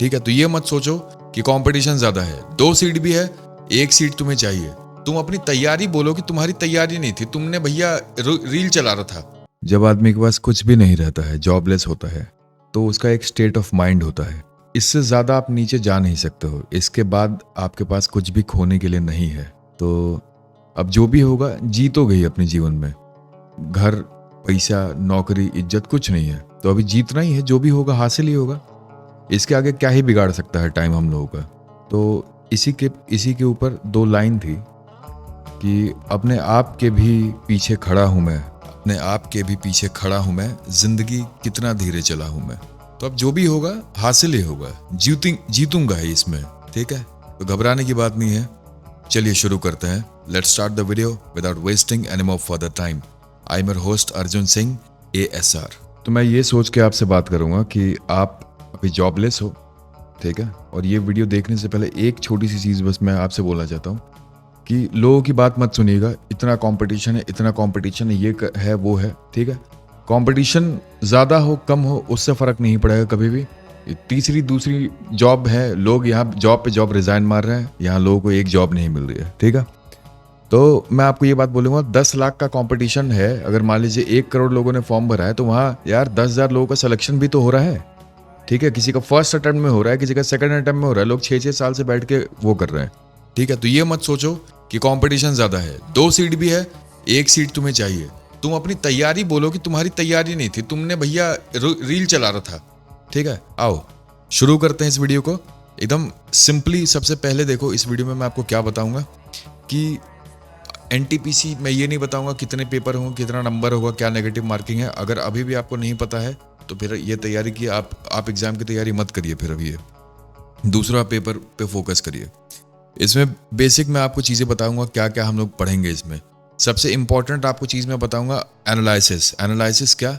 ठीक है। तो ये मत सोचो कि कंपटीशन ज्यादा है, 2 सीट भी है, 1 सीट तुम्हें चाहिए। तुम अपनी तैयारी बोलो कि तुम्हारी तैयारी नहीं थी, तुमने भैया रील चला रहा था। जब आदमी के पास कुछ भी नहीं रहता है, जॉबलेस होता है, तो उसका एक स्टेट ऑफ माइंड होता है। इससे ज्यादा आप नीचे जा नहीं सकते हो। इसके बाद आपके पास कुछ भी खोने के लिए नहीं है। तो अब जो भी होगा जीतोगे ही अपने जीवन में। घर, पैसा, नौकरी, इज्जत कुछ नहीं है, तो अभी जीतना ही है। जो भी होगा हासिल ही होगा। इसके आगे क्या ही बिगाड़ सकता है टाइम हम लोगों का। तो इसी के ऊपर 2 लाइन थी कि अपने आप के भी पीछे खड़ा हूं मैं, अपने आप के भी पीछे खड़ा हूं मैं, जिंदगी कितना धीरे चला हूं मैं। तो अब जो भी होगा हासिल ही होगा, जीतूंगा ही इसमें। ठीक है, तो घबराने की बात नहीं है। चलिए शुरू करते हैं। Let's start the video without wasting any more further time. I am your host Arjun Singh, ASR। तो मैं ये सोच के आपसे बात करूंगा कि आप अभी जॉबलेस हो, ठीक है। और ये वीडियो देखने से पहले एक छोटी सी चीज़ बस मैं आपसे बोलना चाहता हूँ कि लोगों की बात मत सुनिएगा। इतना कंपटीशन है, इतना कंपटीशन है, ये है, वो है, ठीक है। कंपटीशन ज़्यादा हो कम हो उससे फ़र्क नहीं पड़ेगा कभी भी। तीसरी दूसरी जॉब है, लोग यहाँ जॉब पे जॉब रिजाइन मार रहे हैं, यहाँ लोगों को एक जॉब नहीं मिल रही है, ठीक है। तो मैं आपको ये बात बोलूँगा, 10 लाख का कंपटीशन है। अगर मान लीजिए 1 करोड़ लोगों ने फॉर्म भरा है, तो वहाँ यार 10,000 लोगों का सिलेक्शन भी तो हो रहा है, ठीक है। किसी का फर्स्ट अटेम्प्ट में हो रहा है, किसी का सेकंड अटेम्प्ट में हो रहा है। लोग 6-6 साल से बैठ के वो कर रहे हैं, ठीक है। तो ये मत सोचो कि कंपटीशन ज्यादा है, 2 सीट भी है, 1 सीट तुम्हें चाहिए। तुम अपनी तैयारी बोलो कि तुम्हारी तैयारी नहीं थी, तुमने भैया रील चला रहा था, ठीक है। आओ शुरू करते हैं इस वीडियो को एकदम सिंपली। सबसे पहले देखो, इस वीडियो में मैं आपको क्या बताऊंगा कि NTPC मैं ये नहीं बताऊंगा कितने पेपर होंगे, कितना नंबर होगा, क्या नेगेटिव मार्किंग है। अगर अभी भी आपको नहीं पता है तो फिर ये तैयारी की आप एग्जाम की तैयारी मत करिए। फिर अभी ये दूसरा पेपर पे फोकस करिए। इसमें बेसिक मैं आपको चीज़ें बताऊंगा, क्या क्या हम लोग पढ़ेंगे इसमें। सबसे इंपॉर्टेंट आपको चीज़ मैं बताऊंगा एनालिसिस क्या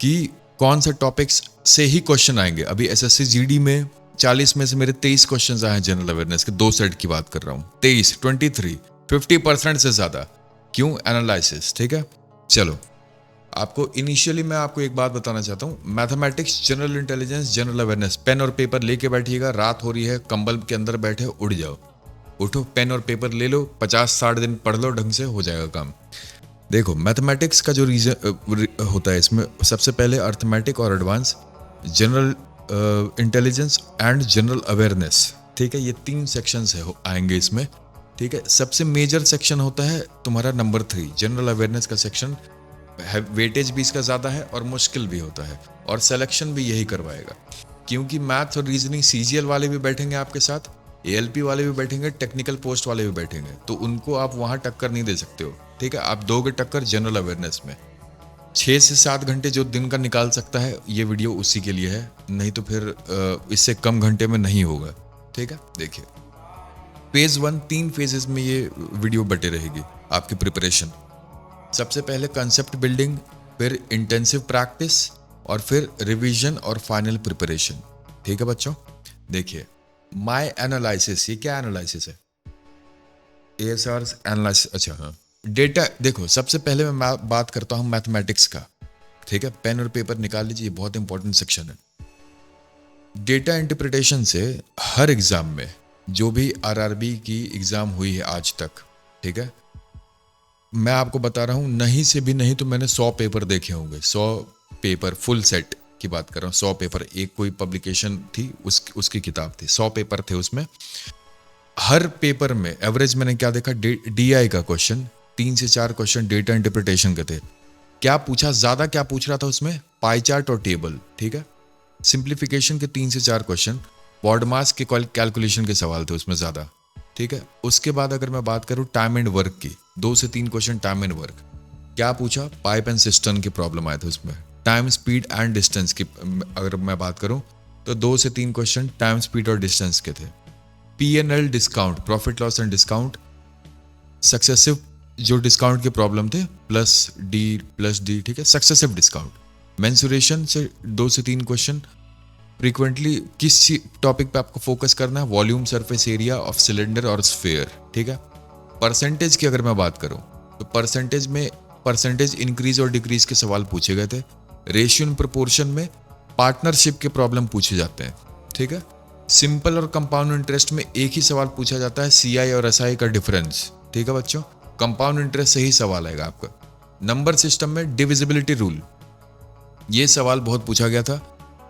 कि कौन से टॉपिक्स से ही क्वेश्चन आएंगे। अभी SSC GD में 40 में से मेरे 23 क्वेश्चन आए हैं जनरल अवेयरनेस के, 2 सेट की बात कर रहा हूँ। 23 50% से ज़्यादा। क्यों? एनालिसिस, ठीक है। चलो आपको इनिशियली मैं आपको एक बात बताना चाहता हूँ। Mathematics, general intelligence, general awareness, pen और पेपर लेके बैठिएगा। रात हो रही है, कंबल के अंदर बैठे उड़ जाओ, उठो, पेन और पेपर ले लो, 50-60 दिन पढ़ लो, ढंग से हो जाएगा काम। देखो मैथमेटिक्स का जो रीजन होता है इसमें, सबसे पहले अर्थमेटिक और advance, general intelligence and general awareness, ठीक है। ये 3 सेक्शंस है आएंगे इसमें, ठीक है। सबसे मेजर सेक्शन होता है तुम्हारा नंबर 3 जनरल अवेयरनेस का सेक्शन। वेटेज भी इसका ज़्यादा है और मुश्किल भी होता है, और सिलेक्शन भी यही करवाएगा। क्योंकि मैथ और रीजनिंग CGL वाले भी बैठेंगे आपके साथ, ALP वाले भी बैठेंगे, टेक्निकल पोस्ट वाले भी बैठेंगे, तो उनको आप वहाँ टक्कर नहीं दे सकते हो, ठीक है। आप दोगे टक्कर जनरल अवेयरनेस में। 6 से 7 घंटे जो दिन का निकाल सकता है, ये वीडियो उसी के लिए है, नहीं तो फिर इससे कम घंटे में नहीं होगा, ठीक है। देखिए फेज 1, 3 फेजेस में ये वीडियो बटे रहेगी आपकी प्रिपरेशन। सबसे पहले कंसेप्ट बिल्डिंग, फिर इंटेंसिव प्रैक्टिस, और फिर रिवीजन और फाइनल प्रिपरेशन, ठीक है बच्चों। देखिए माय एनालिसिस, ये क्या एनालिसिस है? ASR एनालिसिस, अच्छा हाँ। डेटा देखो, सबसे पहले मैं बात करता हूँ मैथमेटिक्स का, ठीक है। पेन और पेपर निकाल लीजिए, ये बहुत इंपॉर्टेंट सेक्शन है। डेटा इंटरप्रिटेशन से हर एग्जाम में, जो भी RRB की एग्जाम हुई है आज तक, ठीक है, मैं आपको बता रहा हूँ, नहीं से भी नहीं तो मैंने 100 पेपर देखे होंगे। 100 पेपर फुल सेट की बात कर रहा हूँ। 100 पेपर, एक कोई पब्लिकेशन थी उसकी किताब थी, 100 पेपर थे उसमें। हर पेपर में एवरेज मैंने क्या देखा, DI का क्वेश्चन, 3 से 4 क्वेश्चन डेटा इंटरप्रिटेशन के थे। क्या पूछा, ज्यादा क्या पूछ रहा था उसमें? पाई चार्ट और टेबल, ठीक है। सिंप्लीफिकेशन के 3 से 4 क्वेश्चन, बॉड मास के कैलकुलेशन के सवाल थे उसमें ज्यादा, ठीक है। उसके बाद अगर मैं बात करूं टाइम एंड वर्क की, 2 से 3 क्वेश्चन टाइम एंड वर्क। क्या पूछा? पाइप एंड सिस्टम की प्रॉब्लम आए थे उसमें। टाइम, स्पीड एंड डिस्टेंस की अगर मैं बात करूं तो 2 से 3 क्वेश्चन टाइम, स्पीड और डिस्टेंस के थे। P&L discount, profit loss and discount, successive जो डिस्काउंट के प्रॉब्लम थे, प्लस डी, ठीक है, सक्सेसिव डिस्काउंट। मेंसुरेशन से 2 से 3 क्वेश्चन। फ्रीक्वेंटली किस टॉपिक पे आपको फोकस करना है? Volume, surface area of cylinder और स्फीयर, ठीक है। परसेंटेज की अगर मैं बात करूं तो परसेंटेज में परसेंटेज इंक्रीज और डिक्रीज के सवाल पूछे गए थे। रेशियो एंड प्रोपोर्शन में पार्टनरशिप के प्रॉब्लम पूछे जाते हैं, ठीक है। सिंपल और कंपाउंड इंटरेस्ट में एक ही सवाल पूछा जाता है, सीआई और एसआई का डिफरेंस। ठीक है बच्चों, कंपाउंड इंटरेस्ट से ही सवाल आएगा आपका। नंबर सिस्टम में डिविजिबिलिटी रूल, ये सवाल बहुत पूछा गया था।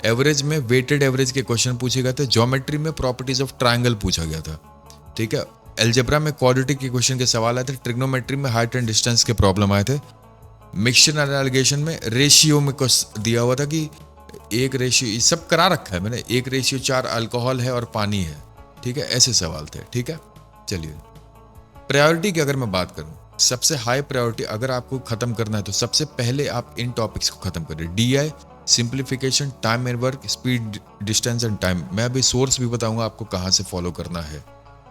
एवरेज में वेटेड एवरेज के क्वेश्चन पूछे गए थे। ज्योमेट्री में प्रॉपर्टीज ऑफ ट्रायंगल पूछा गया था। ठीक है, अलजेब्रा में क्वाड्रेटिक के क्वेश्चन के सवाल आए थे। ट्रिग्नोमेट्री में हाइट एंड डिस्टेंस के प्रॉब्लम आए थे। मिक्सचर एनालिगेशन में रेशियो में कुछ दिया हुआ था कि एक रेशियो, सब करा रखा है मैंने, 1:4 अल्कोहल है और पानी है। ठीक है, ऐसे सवाल थे। ठीक है, चलिए प्रायोरिटी की अगर मैं बात करूं, सबसे हाई प्रायोरिटी अगर आपको खत्म करना है तो सबसे पहले आप इन टॉपिक्स को खत्म करें। DI, simplification, time and work, speed, distance and time. मैं अभी सोर्स भी बताऊंगा आपको कहां से फॉलो करना है।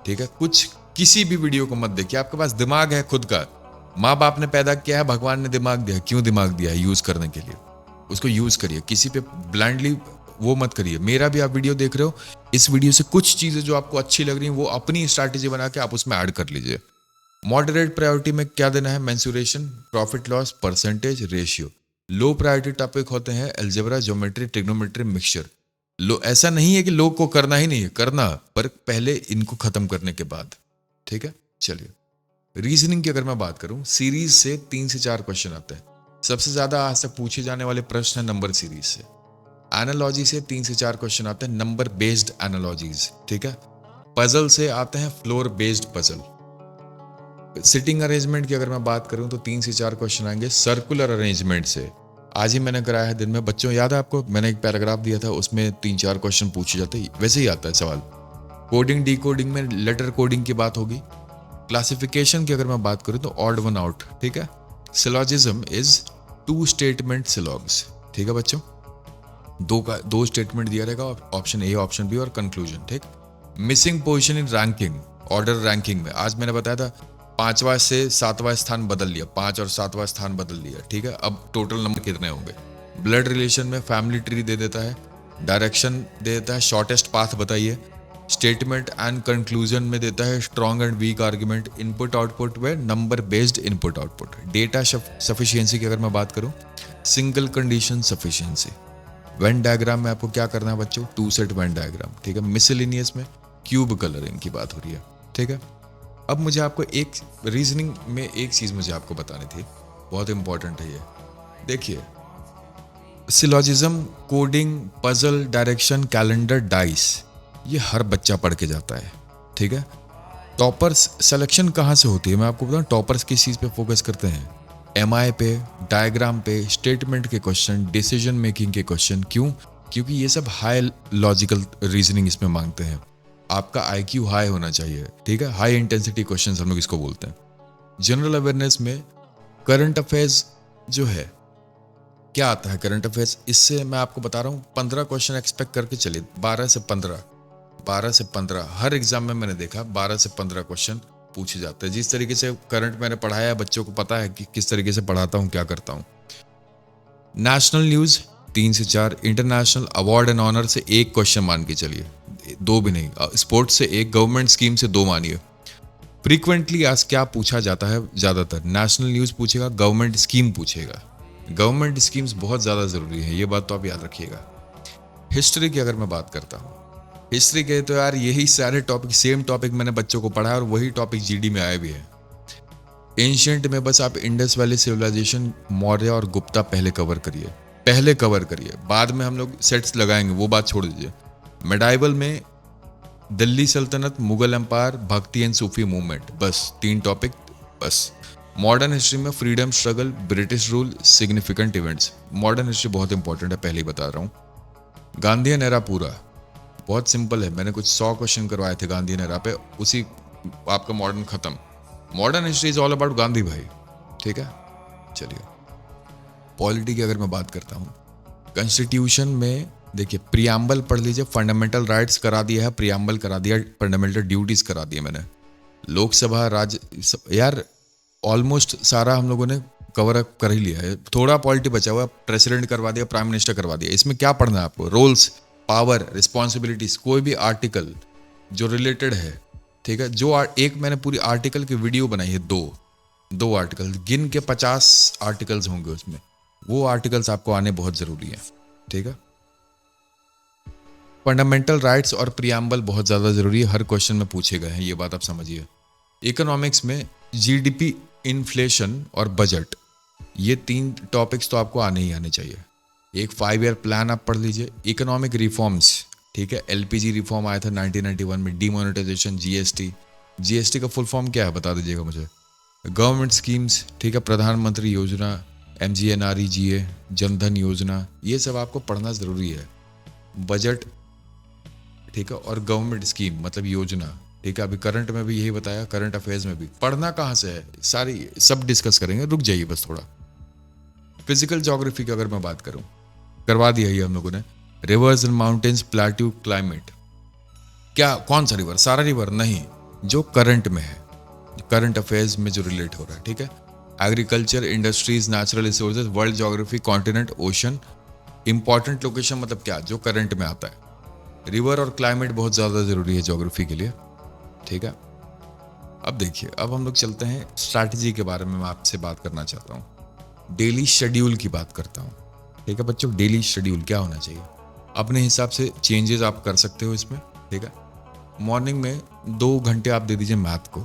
ठीक है, कुछ किसी भी वीडियो को मत देखिए। आपके पास दिमाग है खुद का, माँ बाप ने पैदा किया है, भगवान ने दिमाग दिया है। क्यों दिमाग दिया है? यूज करने के लिए, उसको यूज करिए। किसी पे ब्लाइंडली वो मत करिए। मेरा भी आप वीडियो देख रहे हो, इस वीडियो से कुछ चीजें जो आपको अच्छी लग रही हैं वो अपनी स्ट्रैटेजी बना के आप उसमें ऐड कर लीजिए। मॉडरेट प्रायोरिटी में क्या देना है? Mensuration, profit loss, percentage, ratio. Low priority topic होते हैं अलजेब्रा, ज्योमेट्री, ट्रिग्नोमेट्री, मिक्सचर। लो ऐसा नहीं है कि लोग को करना ही नहीं है, करना, पर पहले इनको खत्म करने के बाद। ठीक है, चलिए रीजनिंग की अगर मैं बात करूं, सीरीज से 3 से 4 क्वेश्चन आते हैं। सबसे ज्यादा आज तक पूछे जाने वाले प्रश्न है नंबर सीरीज से। एनालॉजी से 3 से 4 क्वेश्चन आते हैं, नंबर बेस्ड एनालॉजीज। ठीक है, पजल से आते हैं floor based puzzle. Sitting arrangement की अगर मैं बात करूं तो 3 से 4 क्वेश्चन आएंगे सर्कुलर अरेंजमेंट से। आज ही मैंने कराया है दिन में। बच्चों याद है आपको, मैंने एक पैराग्राफ दिया था, उसमें 3-4 क्वेश्चन पूछे जाते हैं, वैसे ही आता है सवाल। कोडिंग डिकोडिंग में लेटर कोडिंग की बात होगी। क्लासिफिकेशन की अगर मैं बात करूं तो ऑड वन आउट। ठीक है, सिलॉजिज्म इज 2 स्टेटमेंट सिलॉग्स। ठीक है बच्चों, दो स्टेटमेंट दिया रहेगा, ऑप्शन ए, ऑप्शन बी और कंक्लूजन। ठीक, missing position in ranking, order ranking में आज मैंने बताया था 5वां से 7वां स्थान बदल लिया, 5 और 7वां स्थान बदल लिया। ठीक है, अब टोटल नंबर कितने होंगे। ब्लड रिलेशन में फैमिली ट्री दे देता है, डायरेक्शन दे देता है, शॉर्टेस्ट पाथ बताइए। स्टेटमेंट एंड कंक्लूजन में देता है strong and weak argument. Input output में number based input output. Data sufficiency की अगर मैं बात करूं, single condition sufficiency. Venn diagram में आपको क्या करना है बच्चों? 2 सेट वेन डायग्राम। ठीक है, मिसलिनियस में क्यूब कलरिंग की बात हो रही है। ठीक है, अब मुझे आपको एक रीजनिंग में एक चीज मुझे आपको बतानी थी, बहुत इंपॉर्टेंट है ये। देखिए, syllogism, coding, puzzle, direction, calendar, dice, ये हर बच्चा पढ़ के जाता है। ठीक है, टॉपर्स सिलेक्शन कहाँ से होती है मैं आपको बताऊं। टॉपर्स किस चीज पे फोकस करते हैं? एमआई पे, डायग्राम पे, स्टेटमेंट के क्वेश्चन, डिसीजन मेकिंग के क्वेश्चन। क्यों? क्योंकि ये सब हाई लॉजिकल रीजनिंग इसमें मांगते हैं। आपका आईक्यू हाई होना चाहिए। ठीक है, हाई इंटेंसिटी क्वेश्चंस हम लोग इसको बोलते हैं। जनरल अवेयरनेस में करंट अफेयर्स जो है, क्या आता है करंट अफेयर्स, इससे मैं आपको बता रहा हूँ 15 क्वेश्चन एक्सपेक्ट करके चलिए। 12 से 15 हर एग्जाम में मैंने देखा 12 से 15 क्वेश्चन पूछे जाते हैं। जिस तरीके से करंट मैंने पढ़ाया है, बच्चों को पता है कि किस तरीके से पढ़ाता हूँ, क्या करता हूँ। नेशनल न्यूज 3 से 4, इंटरनेशनल अवार्ड एंड ऑनर से 1 क्वेश्चन मान के चलिए, 2 भी नहीं। स्पोर्ट्स से 1, गवर्नमेंट स्कीम से 2 मानिए। फ्रीक्वेंटली आज क्या पूछा जाता है? ज्यादातर नेशनल न्यूज पूछेगा, गवर्नमेंट स्कीम पूछेगा। गवर्नमेंट स्कीम्स बहुत ज्यादा जरूरी है, ये बात तो आप याद रखिएगा। हिस्ट्री की अगर मैं बात करता हूँ, हिस्ट्री के तो यार यही सारे टॉपिक, सेम टॉपिक मैंने बच्चों को पढ़ाया और वही टॉपिक जीडी में आए भी है। एंशिएंट में बस आप इंडस वैली सिविलाइजेशन, मौर्य और गुप्ता पहले कवर करिए, बाद में हम लोग सेट्स लगाएंगे, वो बात छोड़ दीजिए। मेडाइवल में दिल्ली सल्तनत, मुगल एम्पायर, भक्ति एंड सूफी मूवमेंट, बस 3 टॉपिक बस। मॉडर्न हिस्ट्री में freedom struggle, British rule, significant events. Modern history बहुत इंपॉर्टेंट है, पहले ही बता रहा हूँ। गांधीयन एरा पूरा बहुत सिंपल है, मैंने कुछ 100 क्वेश्चन करवाए थे गांधीयन एरा पे, उसी आपका मॉडर्न खत्म। Modern history is all about Gandhi भाई। ठीक है, चलिए पॉलिटी की अगर मैं बात करता हूँ, कॉन्स्टिट्यूशन में देखिए प्रियम्बल पढ़ लीजिए, फंडामेंटल राइट्स करा दिया है, प्रियम्बल करा दिया, फंडामेंटल ड्यूटीज करा दिया मैंने। लोकसभा, राज्य, यार ऑलमोस्ट सारा हम लोगों ने कवर अप कर ही लिया है। थोड़ा पॉलिटी बचा हुआ, प्रेसिडेंट करवा दिया, प्राइम मिनिस्टर करवा दिया। इसमें क्या पढ़ना है आपको? रोल्स, पावर, रिस्पॉन्सिबिलिटीज, कोई भी आर्टिकल जो रिलेटेड है। ठीक है, जो एक मैंने पूरी आर्टिकल की वीडियो बनाई है, दो आर्टिकल, गिन के 50 आर्टिकल्स होंगे उसमें, वो आर्टिकल्स आपको आने बहुत जरूरी है। ठीक है, फंडामेंटल राइट्स और प्रियम्बल बहुत ज़्यादा ज़रूरी है, हर क्वेश्चन में पूछे गए हैं, ये बात आप समझिए। इकोनॉमिक्स में जीडीपी, इन्फ्लेशन और बजट, ये 3 टॉपिक्स तो आपको आने ही आने चाहिए। एक 5 ईयर प्लान आप पढ़ लीजिए। इकोनॉमिक रिफॉर्म्स, ठीक है, एलपीजी रिफॉर्म आया था 1991 में, डीमोनेटाइजेशन, जीएसटी का फुल फॉर्म क्या है बता दीजिएगा मुझे। गवर्नमेंट स्कीम्स, ठीक है, प्रधानमंत्री योजना, MGNREGA, जनधन योजना, ये सब आपको पढ़ना ज़रूरी है। बजट, ठीक है, और गवर्नमेंट स्कीम मतलब योजना, ठीक है। अभी करंट में भी यही बताया, करंट अफेयर्स में भी। पढ़ना कहाँ से है, सारी सब डिस्कस करेंगे, रुक जाइए बस थोड़ा। फिजिकल ज्योग्राफी की अगर मैं बात करूं, करवा दिया ये हम लोगों ने। Reverse and mountains, plateau, climate, क्या कौन सा रिवर, सारा रिवर नहीं, जो करंट में है, करंट अफेयर्स में जो रिलेट हो रहा है, ठीक है। Agriculture, industries, natural resources, world geography, continent, ocean, important location मतलब क्या, जो करंट में आता है। रिवर और क्लाइमेट बहुत ज़्यादा ज़रूरी है ज्योग्राफी के लिए, ठीक है। अब देखिए, अब हम लोग चलते हैं स्ट्रैटेजी के बारे में, मैं आपसे बात करना चाहता हूँ। डेली शेड्यूल की बात करता हूँ, ठीक है बच्चों। डेली शेड्यूल क्या होना चाहिए, अपने हिसाब से चेंजेस आप कर सकते हो इसमें, ठीक है। मॉर्निंग में 2 घंटे आप दे दीजिए मैथ को,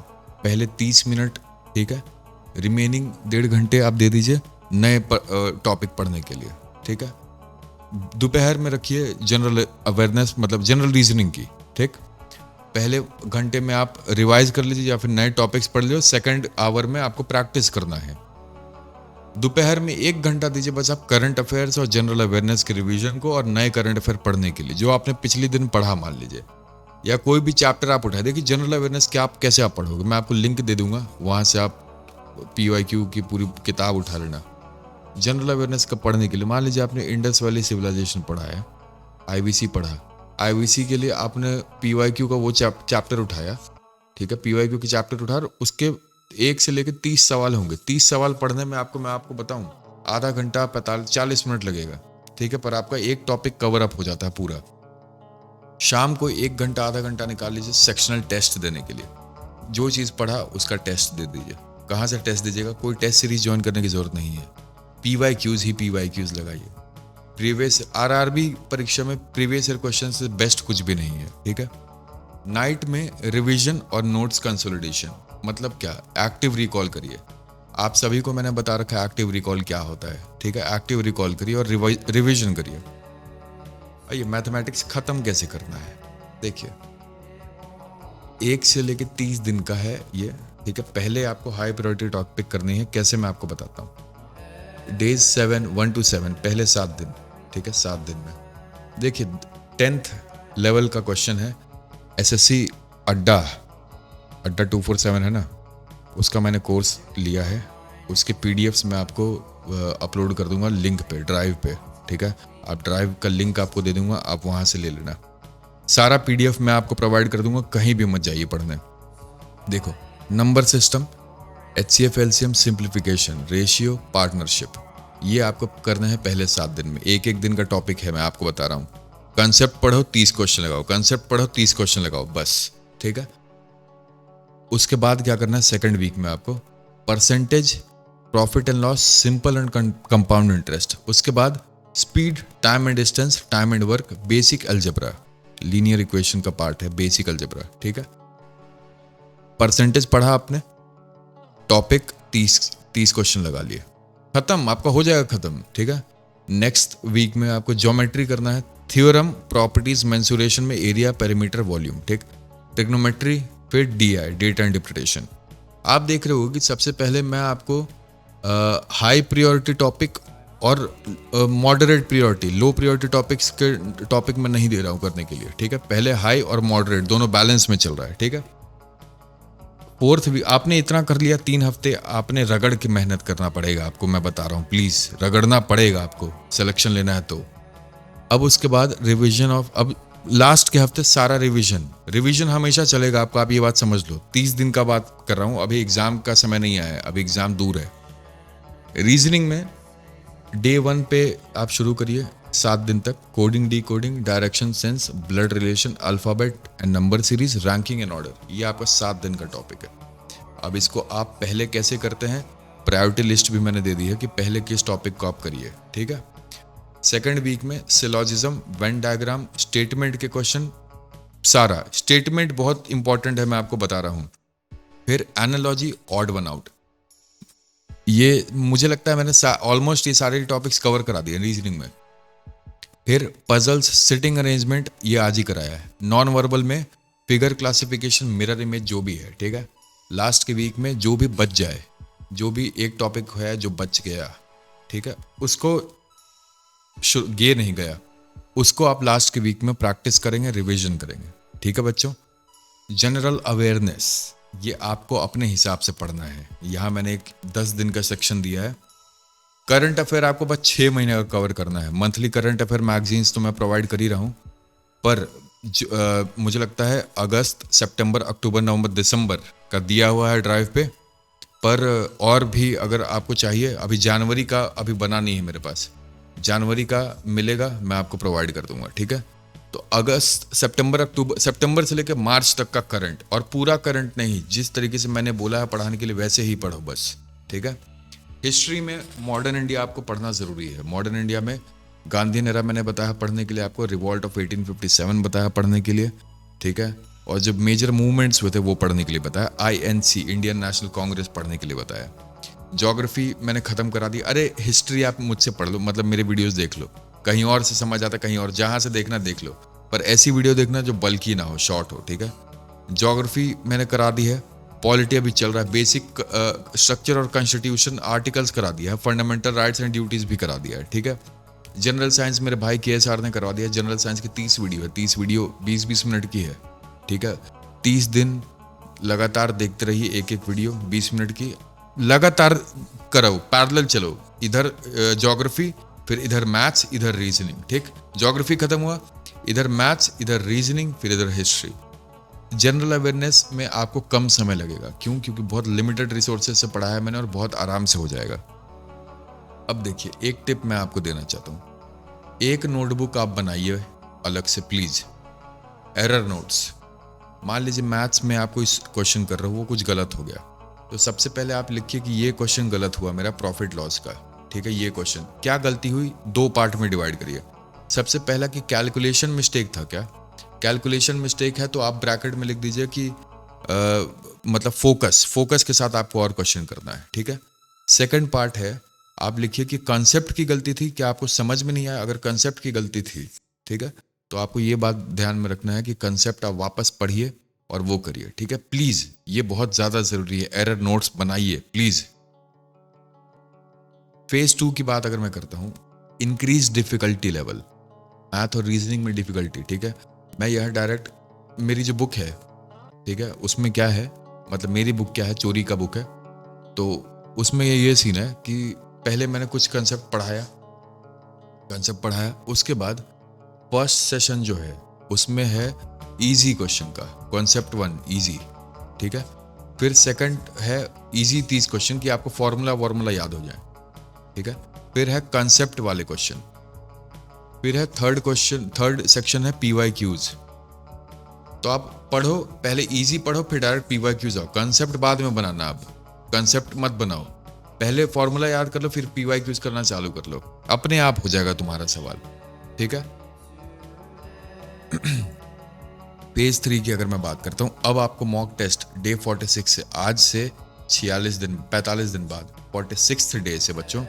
पहले 30 मिनट, ठीक है। रिमेनिंग 1.5 घंटे आप दे दीजिए नए टॉपिक पढ़ने के लिए, ठीक है। दोपहर में रखिए जनरल अवेयरनेस मतलब जनरल रीजनिंग की, ठीक। पहले घंटे में आप रिवाइज कर लीजिए या फिर नए टॉपिक्स पढ़ लीजिए, सेकंड आवर में आपको प्रैक्टिस करना है। दोपहर में 1 घंटा दीजिए बस आप करंट अफेयर्स और जनरल अवेयरनेस के रिवीजन को और नए करंट अफेयर पढ़ने के लिए, जो आपने पिछले दिन पढ़ा मान लीजिए, या कोई भी चैप्टर आप उठाए। देखिए जनरल अवेयरनेस क्या आप कैसे आप पढ़ोगे, मैं आपको लिंक दे दूंगा, वहाँ से आप PYQ की पूरी किताब उठा लेना। जनरल अवेयरनेस का पढ़ने के लिए मान लीजिए आपने इंडस वैली सिविलाइजेशन पढ़ा है, IBC पढ़ा, IBC के लिए आपने PYQ का वो चैप्टर उठाया, ठीक है। PYQ के चैप्टर उठा, उसके 1 से लेकर 30 सवाल होंगे। 30 सवाल पढ़ने में मैं आपको बताऊं, आधा घंटा 40 मिनट लगेगा, ठीक है। पर आपका एक टॉपिक कवर अप हो जाता है पूरा। शाम को 1 घंटा आधा घंटा निकाल लीजिए सेक्शनल टेस्ट देने के लिए, जो चीज़ पढ़ा उसका टेस्ट दे दीजिए। कहाँ से टेस्ट दीजिएगा, कोई टेस्ट सीरीज ज्वाइन करने की जरूरत नहीं है, PYQs ही PYQs लगाइए। प्रीवियस RRB परीक्षा में प्रीवियस ईयर क्वेश्चन से बेस्ट कुछ भी नहीं है, ठीक है। नाइट में रिवीजन और नोट्स कंसोलिडेशन, मतलब क्या, एक्टिव रिकॉल करिए। आप सभी को मैंने बता रखा है एक्टिव रिकॉल क्या होता है, ठीक है। एक्टिव रिकॉल करिए और रिवीजन करिए। आइए मैथमेटिक्स खत्म कैसे करना है, देखिए 1 से लेकर 30 दिन का है ये, ठीक है। पहले आपको हाई प्रायोरिटी टॉपिक करनी है, कैसे मैं आपको बताता हूँ। डेज 1 to 7, पहले 7 दिन, ठीक है। 7 दिन में देखिए 10th लेवल का क्वेश्चन है, SSC अड्डा 247 है ना, उसका मैंने कोर्स लिया है, उसके PDFs मैं आपको अपलोड कर दूंगा लिंक पे, ड्राइव पे, ठीक है। आप ड्राइव का लिंक आपको दे दूंगा, आप वहाँ से ले लेना। सारा PDF मैं आपको प्रोवाइड कर दूंगा, कहीं भी मत जाइए पढ़ने। देखो number system, HCF LCM, simplification, ratio, partnership, ये आपको करना है पहले 7 दिन में। एक दिन का टॉपिक है, मैं आपको बता रहा हूँ। कंसेप्ट पढ़ो 30 क्वेश्चन लगाओ, कंसेप्ट पढ़ो 30 क्वेश्चन लगाओ बस, ठीक है। उसके बाद क्या करना है, सेकंड वीक में आपको percentage, profit and loss, simple and compound interest. उसके बाद speed, time and distance, time and work, basic algebra, linear equation का पार्ट है बेसिक अलजेब्रा, ठीक है। परसेंटेज पढ़ा आपने, टॉपिक 30 क्वेश्चन लगा लिए, खत्म, आपका हो जाएगा खत्म, ठीक है। नेक्स्ट वीक में आपको ज्योमेट्री करना है, थ्योरम, प्रॉपर्टीज, मेंसुरेशन में एरिया, पेरीमीटर, वॉल्यूम, ठीक। ट्रिग्नोमेट्री, फिर DI, डेटा इंटरप्रिटेशन। आप देख रहे हो कि सबसे पहले मैं आपको हाई प्रायोरिटी टॉपिक और moderate priority, low priority topics के टॉपिक में नहीं दे रहा हूँ करने के लिए, ठीक है। पहले हाई और मॉडरेट दोनों बैलेंस में चल रहा है, ठीक है। 4th वीक आपने इतना कर लिया, 3 हफ्ते आपने रगड़ के मेहनत करना पड़ेगा आपको, मैं बता रहा हूँ, प्लीज रगड़ना पड़ेगा आपको, सिलेक्शन लेना है तो। अब उसके बाद रिवीजन ऑफ, अब लास्ट के हफ्ते सारा रिवीजन हमेशा चलेगा आपका, आप ये बात समझ लो। 30 दिन का बात कर रहा हूँ, अभी एग्जाम का समय नहीं आया है, अभी एग्जाम दूर है। रीजनिंग में डे 1 पे आप शुरू करिए 7 दिन तक, coding, decoding, direction sense, blood relation, alphabet and number series, ranking and order, ये आपका 7 दिन का टॉपिक है। अब इसको आप पहले कैसे करते हैं, प्रायोरिटी लिस्ट भी मैंने दे दी है कि पहले किस टॉपिक को आप करिए, ठीक है। सेकंड वीक में सिलॉजिज्म, वेन डायग्राम, स्टेटमेंट के क्वेश्चन, सारा स्टेटमेंट बहुत इंपॉर्टेंट है, मैं आपको बता रहा हूं। फिर एनालॉजी, ऑड वन आउट। ये मुझे लगता है मैंने ऑलमोस्ट ये सारे टॉपिक्स कवर करा दिए रीजनिंग में। फिर पजल्स, सिटिंग अरेंजमेंट, ये आज ही कराया है। नॉन वर्बल में फिगर क्लासिफिकेशन, मिरर इमेज, जो भी है, ठीक है। लास्ट के वीक में जो भी बच जाए, जो भी एक टॉपिक है जो बच गया, ठीक है, उसको गे नहीं गया, उसको आप लास्ट के वीक में प्रैक्टिस करेंगे, रिवीजन करेंगे, ठीक है बच्चों। जनरल अवेयरनेस, ये आपको अपने हिसाब से पढ़ना है। यहाँ मैंने एक 10 दिन का सेक्शन दिया है। करंट अफेयर आपको बस 6 महीने का कवर करना है। मंथली करंट अफेयर मैगजीन्स तो मैं प्रोवाइड कर ही रहा हूँ, पर मुझे लगता है अगस्त, सितंबर, अक्टूबर, नवंबर, दिसंबर का दिया हुआ है ड्राइव पे। पर और भी अगर आपको चाहिए, अभी जनवरी का अभी बना नहीं है मेरे पास, जनवरी का मिलेगा, मैं आपको प्रोवाइड कर दूंगा, ठीक है। तो अगस्त, सितंबर, अक्टूबर, सितंबर से लेकर मार्च तक का करंट, और पूरा करंट नहीं, जिस तरीके से मैंने बोला है पढ़ाने के लिए वैसे ही पढ़ो बस, ठीक है। हिस्ट्री में मॉडर्न इंडिया आपको पढ़ना ज़रूरी है। मॉडर्न इंडिया में गांधी एरा मैंने बताया पढ़ने के लिए आपको, रिवॉल्ट ऑफ 1857 बताया पढ़ने के लिए, ठीक है। और जब मेजर मूवमेंट्स हुए थे वो पढ़ने के लिए बताया। INC, इंडियन नेशनल कांग्रेस, पढ़ने के लिए बताया। ज्योग्राफी मैंने ख़त्म करा दी। अरे हिस्ट्री आप मुझसे पढ़ लो, मतलब मेरे वीडियोस देख लो, कहीं और से समझ आता, कहीं और, जहाँ से देखना देख लो, पर ऐसी वीडियो देखना जो बल्कि ना हो, शॉर्ट हो, ठीक है। ज्योग्राफी मैंने करा दी है। पॉलिटी अभी चल रहा है। बेसिक स्ट्रक्चर और कॉन्स्टिट्यूशन आर्टिकल्स करा दिया है। फंडामेंटल राइट्स एंड ड्यूटीज़ भी करा दिया है, ठीक है। जनरल साइंस मेरे भाई KSR ने करवा दिया। जनरल साइंस की 30 वीडियो है, 30 वीडियो 20-20 मिनट की है, ठीक है। 30 दिन लगातार देखते रहिए, एक एक वीडियो 20 मिनट की, लगातार करो, पैरेलल चलो, इधर ज्योग्राफी, फिर इधर मैथ्स, इधर रीजनिंग, ठीक। ज्योग्राफी खत्म हुआ, इधर मैथ्स, इधर रीजनिंग, फिर इधर हिस्ट्री। जनरल अवेयरनेस में आपको कम समय लगेगा, क्यों? क्योंकि बहुत लिमिटेड रिसोर्सेज से पढ़ा है मैंने और बहुत आराम से हो जाएगा। अब देखिए, एक टिप मैं आपको देना चाहता हूँ। एक नोटबुक आप बनाइए अलग से प्लीज, एरर नोट्स। मान लीजिए मैथ्स में आपको इस क्वेश्चन कर रहा हूँ, वो कुछ गलत हो गया, तो सबसे पहले आप लिखिए कि ये क्वेश्चन गलत हुआ मेरा प्रॉफिट लॉस का, ठीक है। ये क्वेश्चन क्या गलती हुई, 2 पार्ट में डिवाइड करिए। सबसे पहला कि कैलकुलेशन मिस्टेक था क्या? कैलकुलेशन मिस्टेक है तो आप ब्रैकेट में लिख दीजिए कि मतलब फोकस के साथ आपको और क्वेश्चन करना है, ठीक है। सेकंड पार्ट है, आप लिखिए कि कॉन्सेप्ट की गलती थी, क्या आपको समझ में नहीं आया? अगर कॉन्सेप्ट की गलती थी, ठीक है, तो आपको ये बात ध्यान में रखना है कि कॉन्सेप्ट आप वापस पढ़िए और वो करिए, ठीक है। प्लीज, ये बहुत ज्यादा जरूरी है। एरर नोट्स बनाइए प्लीज। फेज 2 की बात अगर मैं करता हूं, इंक्रीज डिफिकल्टी लेवल, मैथ और रीजनिंग में डिफिकल्टी, ठीक है। मैं यह डायरेक्ट, मेरी जो बुक है, ठीक है, उसमें क्या है, मतलब मेरी बुक क्या है, चोरी का बुक है, तो उसमें ये सीन है कि पहले मैंने कुछ कंसेप्ट पढ़ाया, उसके बाद फर्स्ट सेशन जो है उसमें है इजी क्वेश्चन का, कॉन्सेप्ट 1 इजी, ठीक है। फिर सेकंड है इजी 30 क्वेश्चन की आपको फॉर्मूला याद हो जाए, ठीक है। फिर है कॉन्सेप्ट वाले क्वेश्चन। फिर है थर्ड सेक्शन है PYQs। तो आप पढ़ो, पहले इजी पढ़ो, फिर डायरेक्ट PYQs आओ। कॉन्सेप्ट बाद में बनाना, आप कॉन्सेप्ट मत बनाओ, पहले फॉर्मूला याद कर लो, फिर PYQs करना चालू कर लो, अपने आप हो जाएगा तुम्हारा सवाल, ठीक है। पेज 3 की अगर मैं बात करता हूं, अब आपको मॉक टेस्ट डे 46 से, आज से 45 दिन बाद 46th डे से बच्चों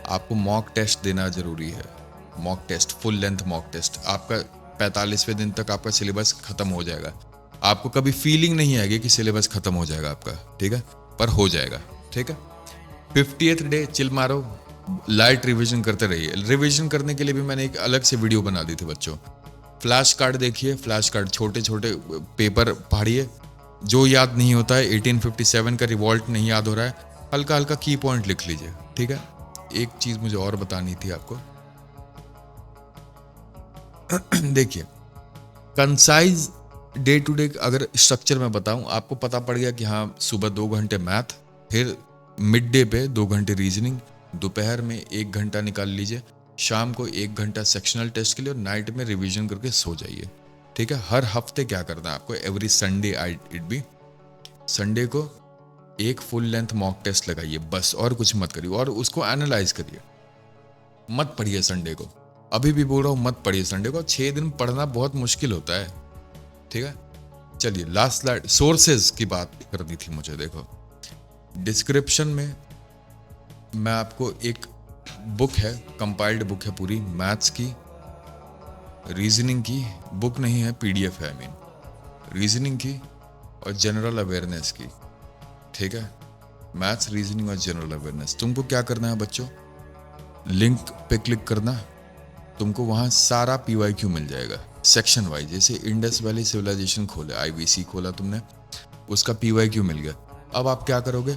आपको मॉक टेस्ट देना जरूरी है। Mock test, full length mock test. आपका 45वें दिन तक आपका सिलेबस खत्म हो जाएगा। आपको कभी फीलिंग नहीं आएगी कि सिलेबस खत्म हो जाएगा आपका, ठीक है, पर हो जाएगा, ठीक है। 50th डे चिल मारो, लाइट रिवीजन करते रहिए। रिवीजन करने के लिए भी मैंने एक अलग से वीडियो बना दी थी बच्चों। फ्लैश कार्ड देखिए, फ्लैश कार्ड, छोटे छोटे पेपर पढ़िए, जो याद नहीं होता है, 1857 का रिवॉल्ट नहीं याद हो रहा है, हल्का हल्का की पॉइंट लिख लीजिए, ठीक है। एक चीज मुझे और बतानी थी आपको, देखिए कंसाइज डे टू डे अगर स्ट्रक्चर में बताऊं, आपको पता पड़ गया कि हाँ, सुबह 2 घंटे मैथ, फिर मिड डे पे 2 घंटे रीजनिंग, दोपहर में 1 घंटा निकाल लीजिए, शाम को 1 घंटा सेक्शनल टेस्ट के लिए, और नाइट में रिवीजन करके सो जाइए, ठीक है। हर हफ्ते क्या करना है आपको, every Sunday it be, Sunday को एक फुल लेंथ मॉक टेस्ट लगाइए बस, और कुछ मत करिए, और उसको एनालाइज करिए, मत पढ़िए संडे को, अभी भी बोल रहा हूँ मत पढ़िए संडे को, 6 दिन पढ़ना बहुत मुश्किल होता है, ठीक है। चलिए लास्ट स्लाइड, सोर्सेज की बात करनी थी मुझे। देखो डिस्क्रिप्शन में मैं आपको एक बुक है, कंपाइल्ड बुक है पूरी, मैथ्स की, रीजनिंग की, बुक नहीं है पीडीएफ है, आई मीन रीजनिंग की और जनरल अवेयरनेस की, ठीक है। मैथ्स, रीजनिंग और जनरल अवेयरनेस। तुमको क्या करना है बच्चों, लिंक पे क्लिक करना, तुमको वहाँ सारा पीवाईक्यू मिल जाएगा सेक्शन वाइज। जैसे इंडस वैली सिविलाइजेशन खोले, आईवीसी खोला तुमने, उसका पीवाईक्यू मिल गया। अब आप क्या करोगे,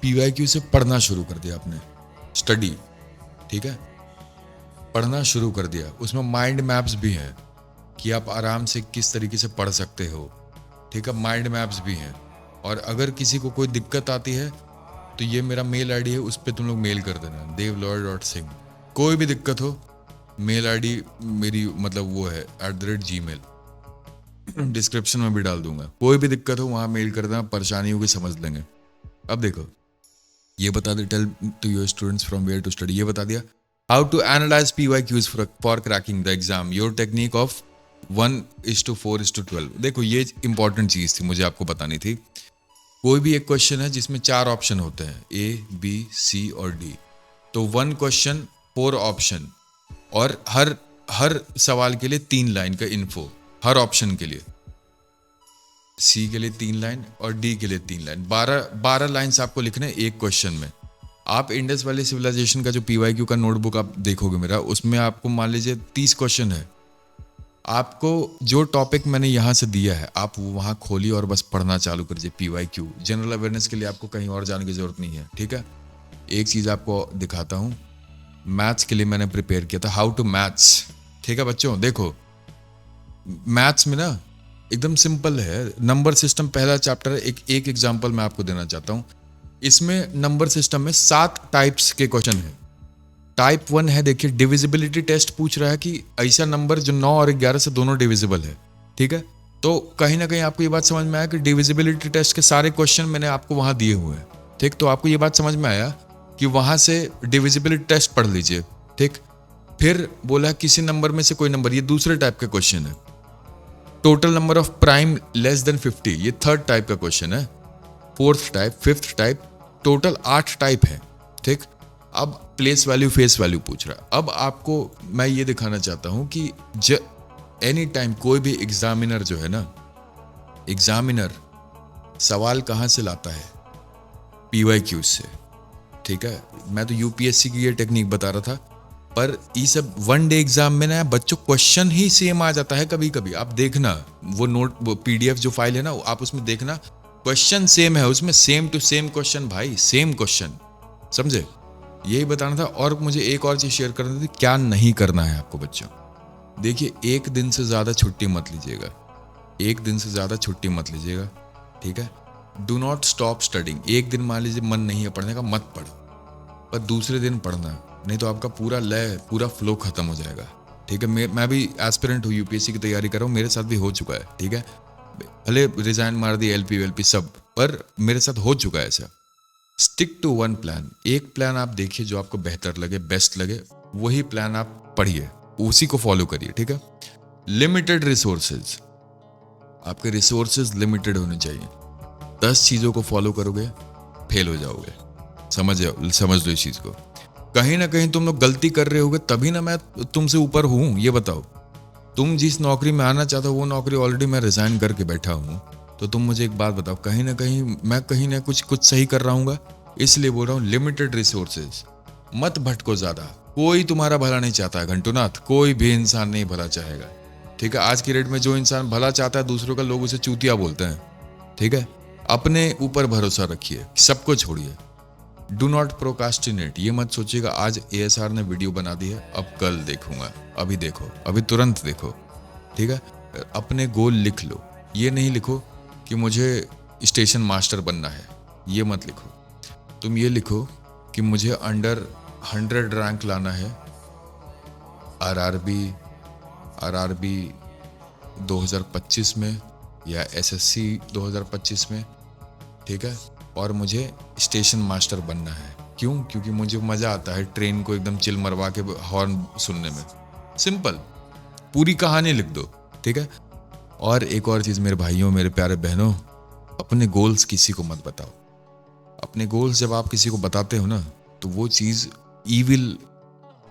पीवाईक्यू से पढ़ना शुरू कर दिया आपने, स्टडी, ठीक है, पढ़ना शुरू कर दिया। उसमें माइंड मैप्स भी हैं कि आप आराम से किस तरीके से पढ़ सकते हो, ठीक है, माइंड मैप्स भी हैं। और अगर किसी को कोई दिक्कत आती है तो ये मेरा मेल आईडी है, उस पर तुम लोग मेल कर देना, devlawyer.singh। कोई भी दिक्कत हो, मेल आईडी मेरी मतलब वो है @gmail, डिस्क्रिप्शन में भी डाल दूंगा। कोई भी दिक्कत हो वहाँ मेल कर देना, परेशानी होगी समझ लेंगे। अब देखो ये बता दे, tell to your students from where to study, ये बता दिया। How to analyse PYQs for cracking the exam, your technique of 1:4:12। देखो ये इंपॉर्टेंट चीज थी, मुझे आपको बतानी थी। कोई भी एक क्वेश्चन है जिसमें 4 ऑप्शन होते हैं, A, B, C और D, तो 1 क्वेश्चन 4 ऑप्शन, और हर सवाल के लिए 3 लाइन का इन्फो, हर ऑप्शन के लिए। C के लिए 3 लाइन और D के लिए 3 लाइन, 12 लाइन्स आपको लिखने एक क्वेश्चन में। आप इंडस वैली सिविलाइजेशन का जो PYQ का नोटबुक आप देखोगे मेरा, उसमें आपको मान लीजिए 30 क्वेश्चन है। आपको जो टॉपिक मैंने यहाँ से दिया है आप वहाँ खोलिए और बस पढ़ना चालू करिए PYQ। जनरल अवेयरनेस के लिए आपको कहीं और जाने की जरूरत नहीं है, ठीक है। एक चीज़ आपको दिखाता हूँ, मैथ्स के लिए मैंने प्रिपेयर किया था, हाउ टू मैथ्स, ठीक है बच्चों। देखो मैथ्स में ना एकदम सिंपल है, नंबर सिस्टम पहला चैप्टर है। एक एग्जाम्पल मैं आपको देना चाहता हूँ। इसमें नंबर सिस्टम में 7 टाइप्स के क्वेश्चन है। टाइप 1 है, देखिए डिविजिबिलिटी टेस्ट पूछ रहा है कि ऐसा नंबर जो 9 और 11 से दोनों डिविजिबल है, ठीक है। तो कहीं ना कहीं आपको ये बात समझ में आया कि डिविजिबिलिटी टेस्ट के सारे क्वेश्चन मैंने आपको वहां दिए हुए हैं, ठीक। तो आपको ये बात समझ में आया कि वहां से डिविजिबिलिटी टेस्ट पढ़ लीजिए, ठीक। फिर बोला किसी नंबर में से कोई नंबर, ये दूसरे टाइप का क्वेश्चन है। Total number of prime less than 50, ये 3rd टाइप का क्वेश्चन है। 4th type, 5th type, total 8 type है, ठीक। अब प्लेस वैल्यू, फेस वैल्यू पूछ रहा है। अब आपको मैं ये दिखाना चाहता हूं कि एनी टाइम कोई भी एग्जामिनर जो है ना, एग्जामिनर सवाल कहां से लाता है, PYQ से, ठीक है। मैं तो UPSC की ये टेक्निक बता रहा था, पर ये सब 1 डे एग्जाम में ना बच्चों क्वेश्चन ही सेम आ जाता है। कभी कभी आप देखना वो नोट, वो PDF जो फाइल है ना, आप उसमें देखना क्वेश्चन सेम है, उसमें सेम टू सेम क्वेश्चन भाई, सेम क्वेश्चन, समझे। यही बताना था। और मुझे एक और चीज शेयर करनी थी, क्या नहीं करना है आपको बच्चों। देखिए 1 दिन से ज्यादा छुट्टी मत लीजिएगा, 1 दिन से ज्यादा छुट्टी मत लीजिएगा, ठीक है। Do not stop studying. एक दिन मान लीजिए मन नहीं है पढ़ने का, मत पढ़ो, पर दूसरे दिन पढ़ना, नहीं तो आपका पूरा लय, पूरा फ्लो खत्म हो जाएगा, ठीक है। मैं भी एस्पिरेंट हूँ, UPSC की तैयारी कर रहा हूँ, मेरे साथ भी हो चुका है, ठीक है। भले रिजाइन मार दी LP WLP सब, पर मेरे साथ हो चुका है ऐसा। स्टिक टू 1 प्लान, एक प्लान आप देखिए जो आपको बेहतर लगे, बेस्ट लगे, वही प्लान आप पढ़िए, उसी को फॉलो करिए, ठीक है। लिमिटेड रिसोर्सेज, आपके रिसोर्सेज लिमिटेड होने चाहिए। 10 चीजों को फॉलो करोगे फेल हो जाओगे, समझ लो इस चीज को। कहीं ना कहीं तुम लोग गलती कर रहे होगे, तभी ना मैं तुमसे ऊपर हूं। ये बताओ, तुम जिस नौकरी में आना चाहते हो वो नौकरी ऑलरेडी मैं रिजाइन करके बैठा हूं, तो तुम मुझे एक बात बताओ, कहीं ना कहीं मैं कहीं ना कुछ सही कर रहा हूँ। इसलिए बोल रहा हूँ लिमिटेड रिसोर्सेज, मत भटको ज्यादा। कोई तुम्हारा भला नहीं चाहता है घंटोनाथ, कोई भी इंसान नहीं भला चाहेगा, ठीक है। आज की डेट में जो इंसान भला चाहता है दूसरों का, लोग उसे चूतिया बोलते हैं, ठीक है। अपने ऊपर भरोसा रखिए, सबको छोड़िए। डू नॉट प्रोकास्टिनेट, ये मत सोचिएगा आज ASR ने वीडियो बना दी है, अब कल देखूंगा। अभी देखो, अभी तुरंत देखो, ठीक है। अपने गोल लिख लो, ये नहीं लिखो कि मुझे स्टेशन मास्टर बनना है, ये मत लिखो। तुम ये लिखो कि मुझे अंडर 100 रैंक लाना है RRB 2025 में या SSC 2025 में, ठीक है। और मुझे स्टेशन मास्टर बनना है। क्यों? क्योंकि मुझे मज़ा आता है ट्रेन को एकदम चिल मरवा के हॉर्न सुनने में, सिंपल, पूरी कहानी लिख दो, ठीक है। और एक और चीज मेरे भाइयों, मेरे प्यारे बहनों, अपने गोल्स किसी को मत बताओ। अपने गोल्स जब आप किसी को बताते हो ना, तो वो चीज ईविल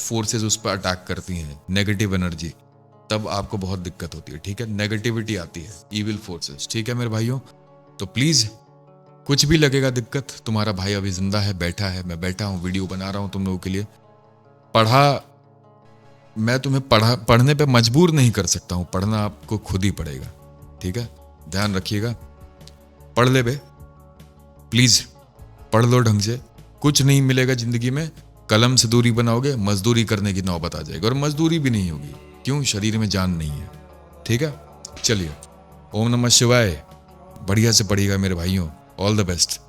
फोर्सेस उस पर अटैक करती हैं, नेगेटिव एनर्जी, तब आपको बहुत दिक्कत होती है, ठीक है। नेगेटिविटी आती है, ईविल फोर्सेस, ठीक है मेरे भाइयों। तो प्लीज कुछ भी लगेगा दिक्कत, तुम्हारा भाई अभी जिंदा है, बैठा है, मैं बैठा हूं, वीडियो बना रहा हूं तुम लोगों के लिए। मैं तुम्हें पढ़ने पे मजबूर नहीं कर सकता हूं, पढ़ना आपको खुद ही पड़ेगा, ठीक है। ध्यान रखिएगा, पढ़ ले बे, प्लीज पढ़ लो ढंग से। कुछ नहीं मिलेगा जिंदगी में, कलम से दूरी बनाओगे, मजदूरी करने की नौबत आ जाएगी, और मजदूरी भी नहीं होगी, क्यों, शरीर में जान नहीं है, ठीक है। चलिए, ओम नमः शिवाय, बढ़िया से पढ़िएगा मेरे भाइयों, ऑल द बेस्ट।